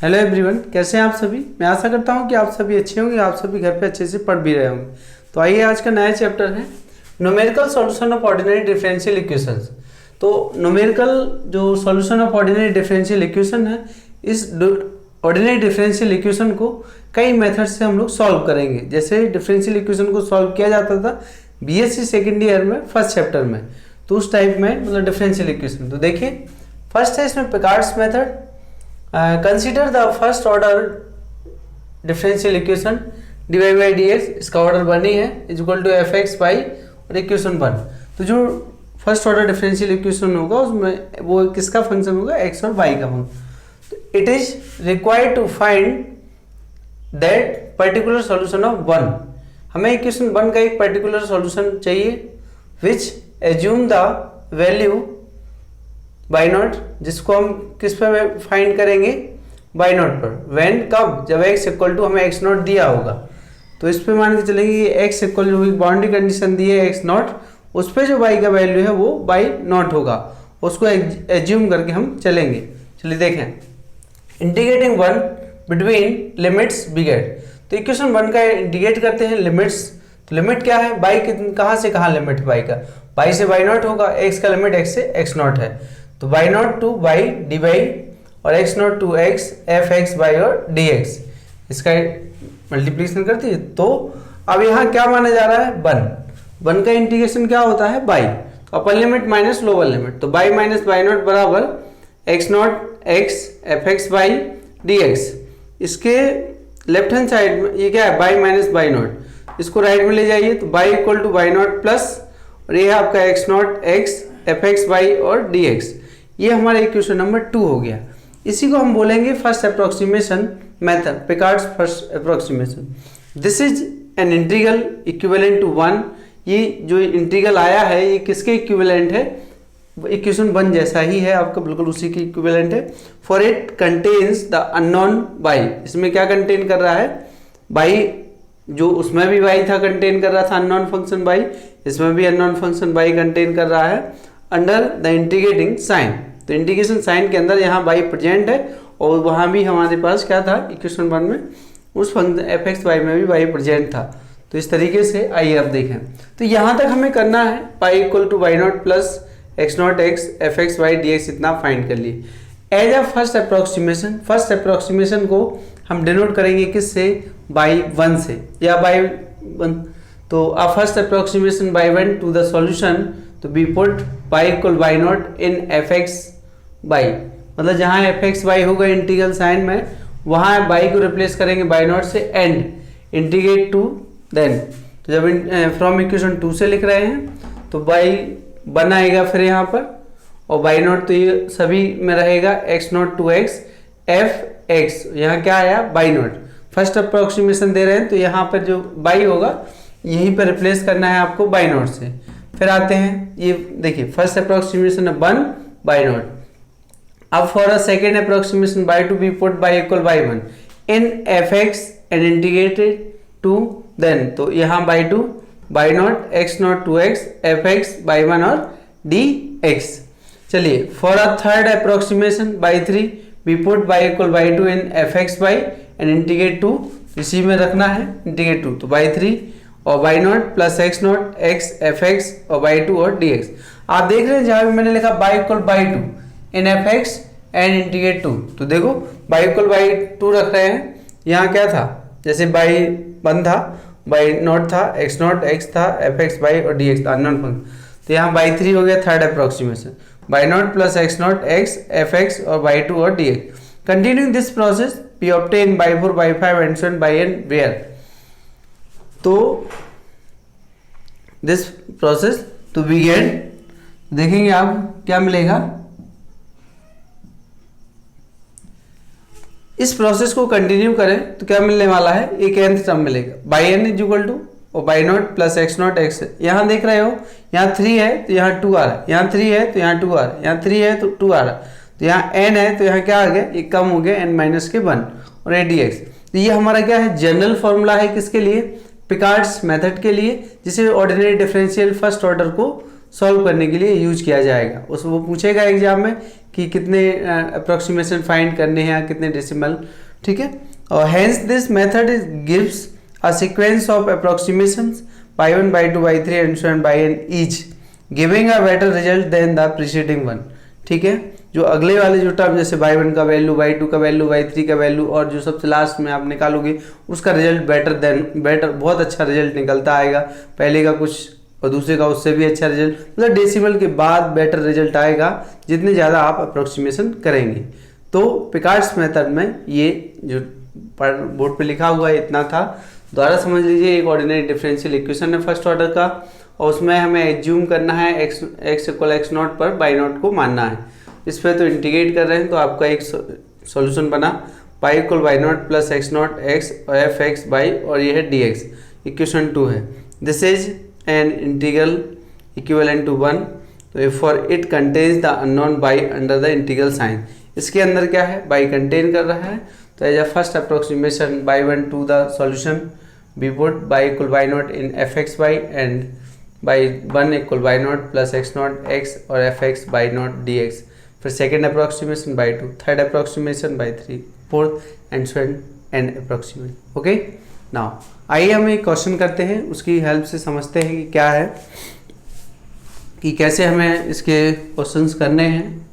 Hello everyone, कैसे हैं आप सभी। मैं आशा करता हूं कि आप सभी अच्छे होंगे, आप सभी घर पे अच्छे से पढ़ भी रहे होंगे। तो आइए, आज का नया चैप्टर है numerical solution of ordinary differential equations. तो न्यूमेरिकल जो solution of ordinary differential equation है, इस ऑर्डिनरी डिफरेंशियल इक्वेशन को कई मेथड से हम लोग सॉल्व करेंगे। जैसे डिफरेंशियल इक्वेशन को सॉल्व किया जाता था बीएससी सेकेंड ईयर में फर्स्ट चैप्टर में, तो उस टाइप में मतलब डिफरेंशियल इक्वेशन। तो देखिए, फर्स्ट है इसमें Picard's method. Consider the first order differential equation dy by dx, इसका ऑर्डर 1 ही है, is equal to f x y और इक्वेशन 1। तो जो फर्स्ट ऑर्डर डिफरेंशियल इक्वेशन होगा उसमें वो किसका फंक्शन होगा, x और y का फंक्शन। तो it is required to find that particular solution of 1। हमें इक्वेशन 1 का एक पर्टिकुलर सॉल्यूशन चाहिए which assume the value y naught, जिसको हम किस पे फाइंड करेंगे, बाई नॉट पर। व्हेन, कब, जब x इक्वल टू हमें x नॉट दिया होगा। तो इस पे मान के चलेंगे कि x equal to boundary condition दी है x नॉट, उस पे जो y का वैल्यू है वो बाई नॉट होगा, उसको एज्यूम करके हम चलेंगे। चलिए देखें, इंटीग्रेटिंग 1 बिटवीन लिमिट्स बिगेट। तो इक्वेशन 1 का इंटीग्रेट करते हैं लिमिट्स। तो लिमिट क्या है, बाई कहाँ से कहाँ लिमिट बाई का, बाई से बाई नॉट होगा, x का लिमिट x से x नॉट है। तो y naught to y d y और x naught to x f x y और dx, इसका मल्टीप्लिकेशन करती है। तो अब यहाँ क्या माना जा रहा है, 1 का इंटीग्रेशन क्या होता है, बाई, तो upper limit minus lower limit. तो बाई माइनस बाई नॉट बराबर x not x f x by dx। इसके लेफ्ट हैंड साइड में ये क्या है, बाई माइनस बाई नॉट, इसको राइट में ले जाइए। तो by equal to y naught plus, और ये है आपका x not x f x y और dx। ये हमारा इक्वेशन नंबर 2 हो गया। इसी को हम बोलेंगे first approximation method, Picard's first approximation. This is an integral equivalent to 1। ये जो इंटीग्रल आया है ये किसके इक्विवेलेंट है, इक्वेशन 1 जैसा ही है आपका, बिल्कुल उसी की इक्विवेलेंट है। For it contains the unknown by. इसमें क्या कंटेन कर रहा है, बाई, जो उसमें भी बाई था कंटेन कर रहा था अननोन फंक्शन बाई, इसमें भी अननोन फंक्शन बाई कंटेन कर रहा है अंडर द इंटीग्रेटिंग साइन। तो इंटीग्रेशन साइन के अंदर यहाँ बाई प्रेजेंट है, और वहाँ भी हमारे पास क्या था इक्वेशन 1 में, उस फंक्शन एफ एक्स वाई में भी बाई प्रेजेंट था। तो इस तरीके से आइए अब देखें। तो यहाँ तक हमें करना है y equal to y naught plus x naught x f x y d x, इतना फाइंड कर लिए as a first approximation. First approximation को हम डिनोट करेंगे किससे, बाई 1 से या बाई 1। तो a first approximation y 1 to the solution, तो we put y equal y naught in f x y, मतलब जहाँ एफ एक्स बाई होगा इंटीग्रल साइन में, वहाँ बाई को रिप्लेस करेंगे बाई नॉट से, एंड इंटीग्रेट टू देन। तो जब फ्रॉम इक्वेशन 2 से लिख रहे हैं तो बाई 1 आएगा फिर यहाँ पर, और बाई नॉट तो ये सभी में रहेगा x naught to x f x, यहाँ क्या आया बाई नॉट। फर्स्ट अप्रोक्सीमेशन दे रहे हैं तो यहाँ पर जो बाई होगा यहीं पर रिप्लेस करना है आपको बाई नॉट से। फिर आते हैं, ये देखिए फर्स्ट अप्रोक्सीमेशन है 1 बाई नॉट। अब for a second approximation y two be put y equal y 1 in f x and integrated to then. तो यहाँ y 2 y naught x naught to x f x y 1 और d x. चलिए, for a third approximation y 3 be put y equal y 2 in f x y and integrate 2, इसी में रखना है integrate 2। तो by 3 और y naught plus x naught x f x और y 2 और डी एक्स। आप देख रहे हैं जहाँ भी मैंने लिखा by equal y 2 in f x and integrate 2, तो देखो बाई इक्वल बाई 2 रख रहे हैं। यहाँ क्या था, जैसे बाई 1 था, बाई नॉट था, एक्स नॉट एक्स था, एफ एक्स बाई और डी एक्स था अननोन फंक्शन। तो यहाँ बाई 3 हो गया third approximation, y naught plus x naught x f x और बाई 2 और d x. Continuing this process we obtain y 4 y 5 and so on y n where. तो this process to begin, देखेंगे आप क्या मिलेगा। इस प्रोसेस को continue करें तो क्या मिलने वाला है, एक nth टर्म मिलेगा, y n is equal to और y naught plus x naught x. यहाँ देख रहे हो, यहाँ 3 है तो यहाँ 2 आ रहा है, यहाँ 3 है तो यहाँ 2 आ रहा है, यहाँ 3 है तो 2 आ रहा है, तो यहाँ n है तो यहाँ क्या आ गया, ये कम हो गया n माइनस के 1 और ए डी एक्स। तो ये हमारा क्या है, जनरल फॉर्मूला है किसके लिए, पिकार्ड्स मेथड के लिए, जिसे ऑर्डिनरी डिफरेंशियल फर्स्ट ऑर्डर को सॉल्व करने के लिए यूज किया जाएगा। उस वो पूछेगा एग्जाम में कि कितने अप्रोक्सीमेशन फाइंड करने हैं या कितने डेसिमल, ठीक है। और hence this method is gives a sequence of approximations y 1 y 2 y 3 and so on y n each giving a better result than the preceding one, ठीक है। जो अगले वाले जो टर्म जैसे बाई 1 का वैल्यू, बाई 2 का वैल्यू, बाई 3 का वैल्यू और जो सबसे लास्ट में आप निकालोगे उसका रिजल्ट बेटर बहुत अच्छा रिजल्ट निकलता आएगा, पहले का कुछ और दूसरे का उससे भी अच्छा रिजल्ट, मतलब डेसिमल के बाद बेटर रिजल्ट आएगा जितने ज़्यादा आप अप्रोक्सीमेशन करेंगे। तो पिकार्ड्स मेथड में ये जो बोर्ड पे लिखा हुआ है इतना था, दोबारा समझ लीजिए। एक ऑर्डिनरी डिफरेंशियल इक्वेशन है फर्स्ट ऑर्डर का, और उसमें हमें एज्यूम करना है x इक्वल x नॉट पर बाई नॉट को मानना है। इस पर तो इंटीग्रेट कर रहे हैं तो आपका एक सॉल्यूशन बना y equal y naught plus x naught x और एफ एक्स बाई, और ये है डी एक्स, इक्वेशन 2 है। This is an integral equivalent to 1, तो for it contains the unknown y under the integral sign. इसके अंदर क्या है, बाई कंटेन कर रहा है, तो as a first approximation y 1 to the solution we put y equal y naught in f x y and y 1 equal y naught plus x naught x और f x y naught d x. फिर second approximation y 2, third approximation y 3, fourth and so and approximation. Okay, now आइए हम एक question करते हैं, उसकी help से समझते हैं कि क्या है, कि कैसे हमें इसके क्वेश्चंस करने हैं।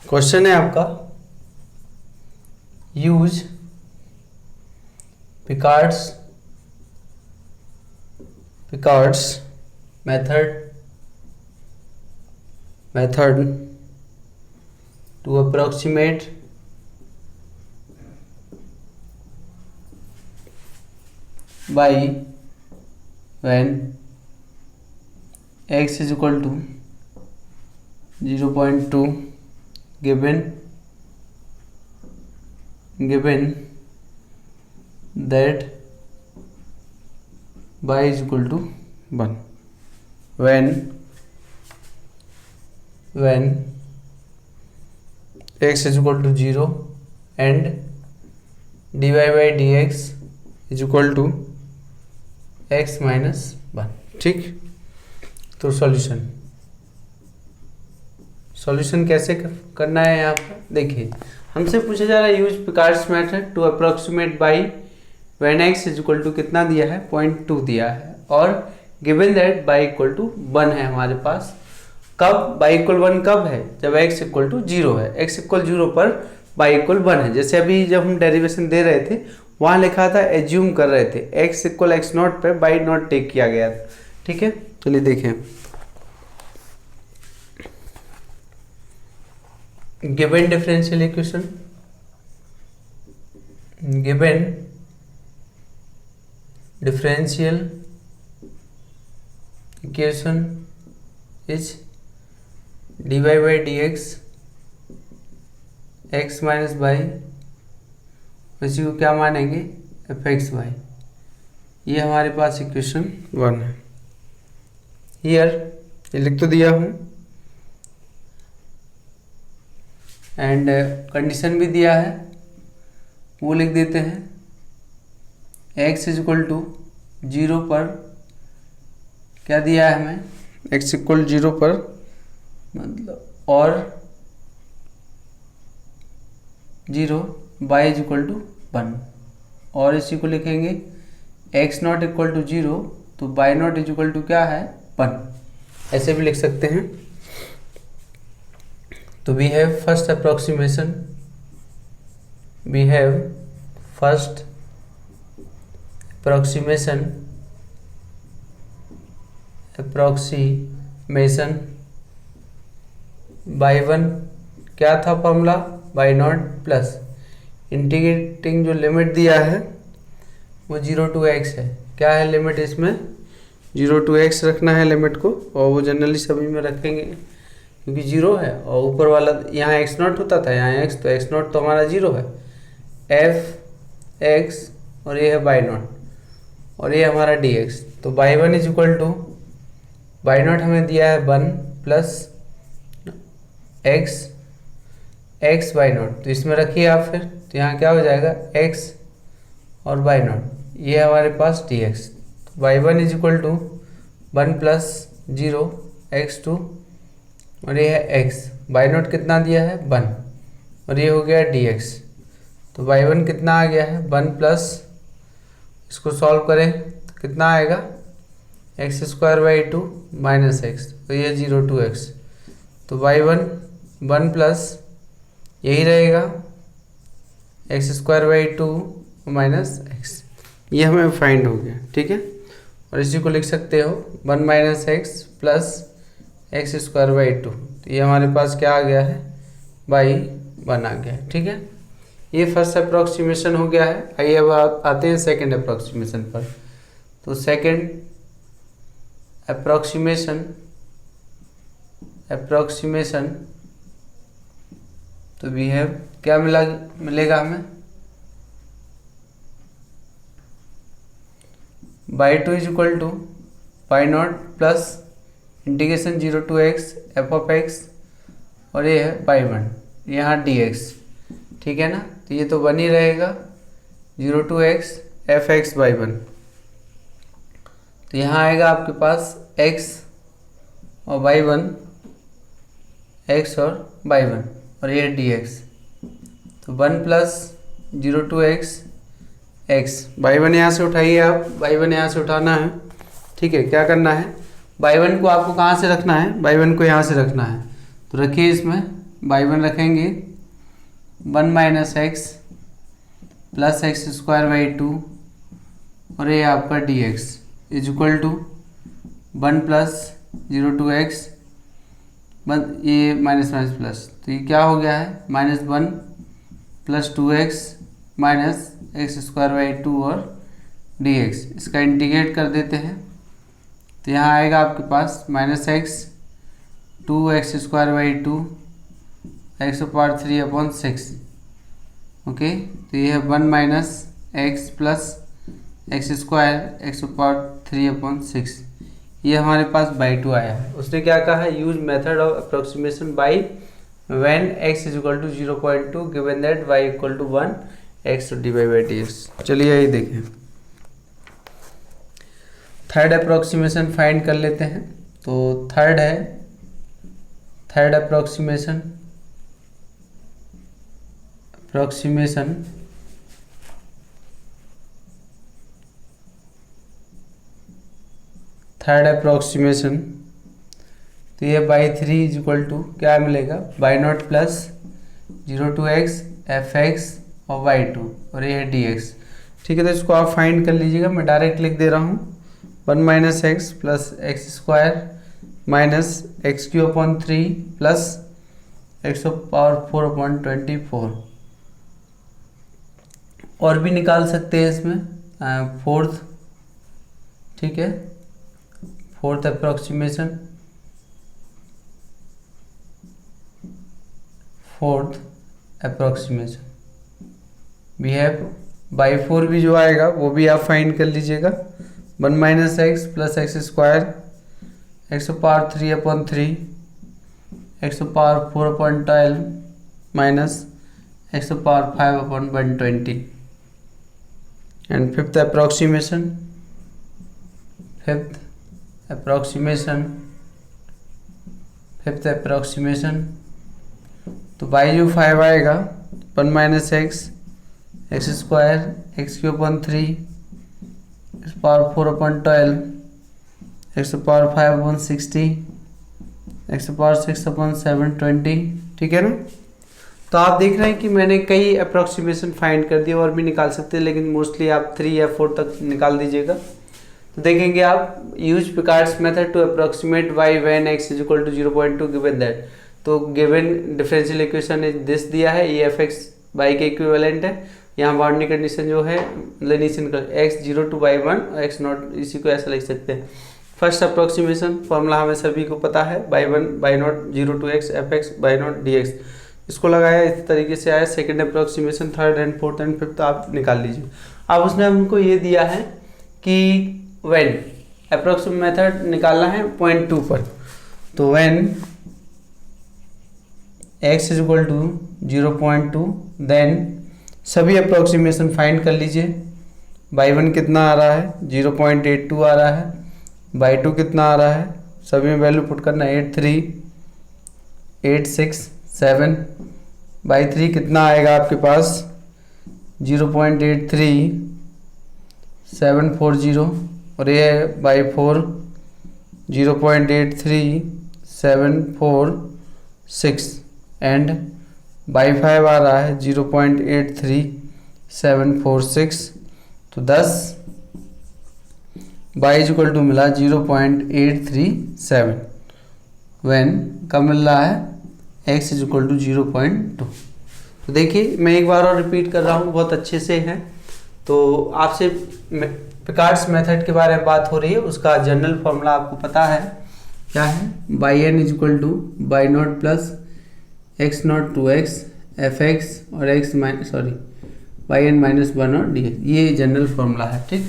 क्वेश्चन है आपका, use Picard's method to approximate y when x is equal to 0.2 given that y is equal to 1, when x is equal to 0 and dy by dx is equal to x minus 1। ठीक, तो solution कैसे करना है यहाँ पर देखिए, हमसे पूछा जा रहा है use Picard's method to approximate y when x is equal to कितना दिया है 0.2 दिया है, और given that y equal to 1 है हमारे पास। कब y इक्वल 1 कब है, जब x इक्वल टू 0 है। x इक्वल 0 पर y इक्वल 1 है। जैसे अभी जब हम डेरिवेशन दे रहे थे वहाँ लिखा था एज्यूम कर रहे थे, x इक्वल x नॉट पे बाई नॉट टेक किया गया था। ठीक है, चलिए देखें, given differential equation, given differential equation is dy by dx x minus by, इसी को क्या मानेंगे एफ एक्स वाई। ये हमारे पास इक्वेशन 1 है। हियर ये लिख तो दिया हूँ, एंड कंडीशन भी दिया है, वो लिख देते हैं। x इज इक्वल टू 0 पर क्या दिया है हमें, x इक्वल 0 पर मतलब और 0 y इज इक्वल टू 1, और इसी को लिखेंगे x नॉट इक्वल टू 0 तो y naught is equal to क्या है 1, ऐसे भी लिख सकते हैं। तो we have first approximation, approximation y one, क्या था formula, y naught plus integrating जो लिमिट दिया है वो 0 to x है। क्या है लिमिट इसमें, 0 to x रखना है लिमिट को, और वो जनरली सभी में रखेंगे क्योंकि 0 है, और ऊपर वाला यहाँ x0 होता था, यहाँ x, तो x0 तो हमारा 0 है, f x और ये है बाई नॉट, और ये हमारा dx। तो y one is equal to, y naught हमें दिया है 1 प्लस x बाई नॉट, तो इसमें रखिए आप फिर, तो यहाँ क्या हो जाएगा x और बाई नॉट, ये हमारे पास dx। तो y one is equal to 1 plus 0 x2, और ये है x, बाई नॉट कितना दिया है 1, और ये हो गया dx। तो बाई वन कितना आ गया है 1 प्लस, इसको सॉल्व करें तो कितना आएगा x square by 2 minus x, तो ये 0 to x। तो बाई वन 1 प्लस यही रहेगा x square by 2 minus x, ये हमें फाइंड हो गया, ठीक है। और इसी को लिख सकते हो 1 minus x plus x square by 2, तो ये हमारे पास क्या आ गया है, बाई 1 आ गया है, ठीक है। ये फर्स्ट अप्रॉक्सीमेशन हो गया है। आइए अब आते हैं सेकंड अप्रॉक्सीमेशन पर। तो सेकंड अप्रॉक्सीमेशन तो वी हैव, क्या मिलेगा हमें, by 2 is equal to y naught plus integration 0 to x F of x, और ये है बाई 1 यहाँ dx, ठीक है ना। तो ये तो 1 ही रहेगा, 0 to x f x y 1। तो यहाँ आएगा आपके पास x और बाई 1, x और बाई 1, और ये dx। तो 1 plus 0 to x x, by 1 यहाँ से उठाइए आप, बाई 1 यहाँ से उठाना है, ठीक है। क्या करना है, बाई 1 को आपको कहाँ से रखना है, बाई 1 को यहाँ से रखना है, तो रखिए इसमें बाई 1 रखेंगे 1 minus x plus x square by 2, और ये आपका dx is equal to 1 plus 0 to x, ये माइनस माइनस प्लस, तो ये क्या हो गया है -1 plus 2x minus x square by 2 और dx। इसका इंटीग्रेट कर देते हैं, तो यहाँ आएगा आपके पास minus x 2x square by 2 x power 3/6, okay. तो ये है 1 minus x plus x square x power 3/6, ये हमारे पास बाई 2 आया है। उसने क्या कहा है, use method of approximation y when x is equal to 0.2 given that y equal to 1 x divide by dx। चलिए यही देखें, थर्ड अप्रोक्सीमेशन फाइंड कर लेते हैं। तो थर्ड है, थर्ड अप्रोक्सीमेशन थर्ड अप्रोक्सीमेशन, तो ये बाई 3 इज इक्वल टू क्या मिलेगा, by naught plus 0 to x f x और बाई 2, और ये है dx, ठीक है। तो इसको आप फाइंड कर लीजिएगा, मैं डायरेक्ट लिख दे रहा हूँ 1 minus x plus x square minus x Q upon 3 plus x power 4/24, और भी निकाल सकते हैं इसमें फोर्थ, ठीक है। Fourth approximation, we have y 4 भी जो आएगा वो भी आप फाइंड कर लीजिएगा, 1 minus x plus x square x power 3/3 x power 4/12 minus x power 5/120। And fifth approximation, तो बाई जो 5 आएगा 1 minus x x square x Q upon 3 x power 4/12 x power 5/60 x power 6/720, ठीक है ना। तो आप देख रहे हैं कि मैंने कई अप्रोक्सीमेशन फाइंड कर दिए, और भी निकाल सकते हैं, लेकिन मोस्टली आप 3 या 4 तक निकाल दीजिएगा। तो देखेंगे आप use Picard's method to approximate y when x is equal to 0.2 given that. तो given differential equation is this दिया है, ये एफ एक्स वाई के इक्विवेलेंट है। यहाँ बाउंड्री कंडीशन जो है नीचे x 0 टू y 1 और x नॉट, इसी को ऐसा लिख सकते हैं। फर्स्ट अप्रोक्सीमेशन फॉर्मूला हमें सभी को पता है, y1 y naught 0 to x f x y naught d x, इसको लगाया इस तरीके से आया। Second approximation, third and fourth and fifth आप निकाल लीजिए। अब उसने हमको ये दिया है कि व्हेन अप्रोक्सीमेट मेथड निकालना है पॉइंट 2 पर, तो when x is equal to 0.2 then सभी अप्रोक्सीमेशन फाइंड कर लीजिए। y1 कितना आ रहा है 0.82 आ रहा है, y2 कितना आ रहा है, सभी में वैल्यू पुट करना 83 86 7, y3 कितना आएगा आपके पास 0.83 740 और ये y4 0.83 746 एंड y5 आ रहा है 0.83 746। तो 10 y इक्वल टू मिला 0.837 व्हेन कब मिल रहा है x इज इक्वल टू 0.2। तो देखिए मैं एक बार और रिपीट कर रहा हूँ, बहुत अच्छे से है। तो आपसे पिकार्ड्स मेथड के बारे में बात हो रही है, उसका जनरल फॉर्मूला आपको पता है क्या है, y n is equal to y naught plus x naught to x f x और एक्स बाई एन माइनस 1 और डी एक्स, ये जनरल फॉर्मूला है, ठीक।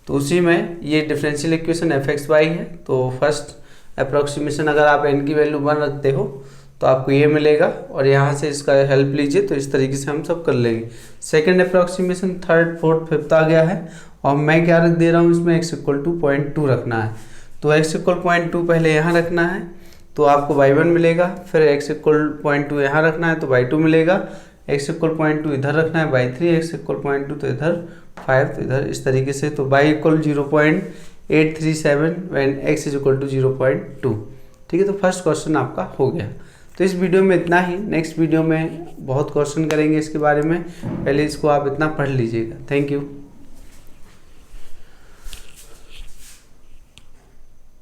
तो उसी में ये differential equation f x y है। तो फर्स्ट अप्रोक्सीमेशन अगर आप एन की वैल्यू 1 रखते हो तो आपको ये मिलेगा और यहाँ से इसका हेल्प लीजिए, तो इस तरीके से हम सब कर लेंगे। Second approximation, third fourth fifth आ गया है और मैं क्या रख दे रहा हूँ इसमें x इक्वल टू 0.2 रखना है। तो x इक्वल 0.2 पहले यहाँ रखना है तो आपको y1 मिलेगा, फिर x इक्वल 0.2 यहाँ रखना है तो y2 मिलेगा, x इक्वल 0.2 इधर रखना है y3, x इक्वल 0.2 तो इधर 5 तो इधर, इस तरीके से। तो y equal 0.837 when x is equal to 0.2, ठीक है। तो फर्स्ट क्वेश्चन आपका हो गया। तो इस वीडियो में इतना ही, नेक्स्ट वीडियो में बहुत क्वेश्चन करेंगे इसके बारे में, पहले इसको आप इतना पढ़ लीजिएगा। Thank you.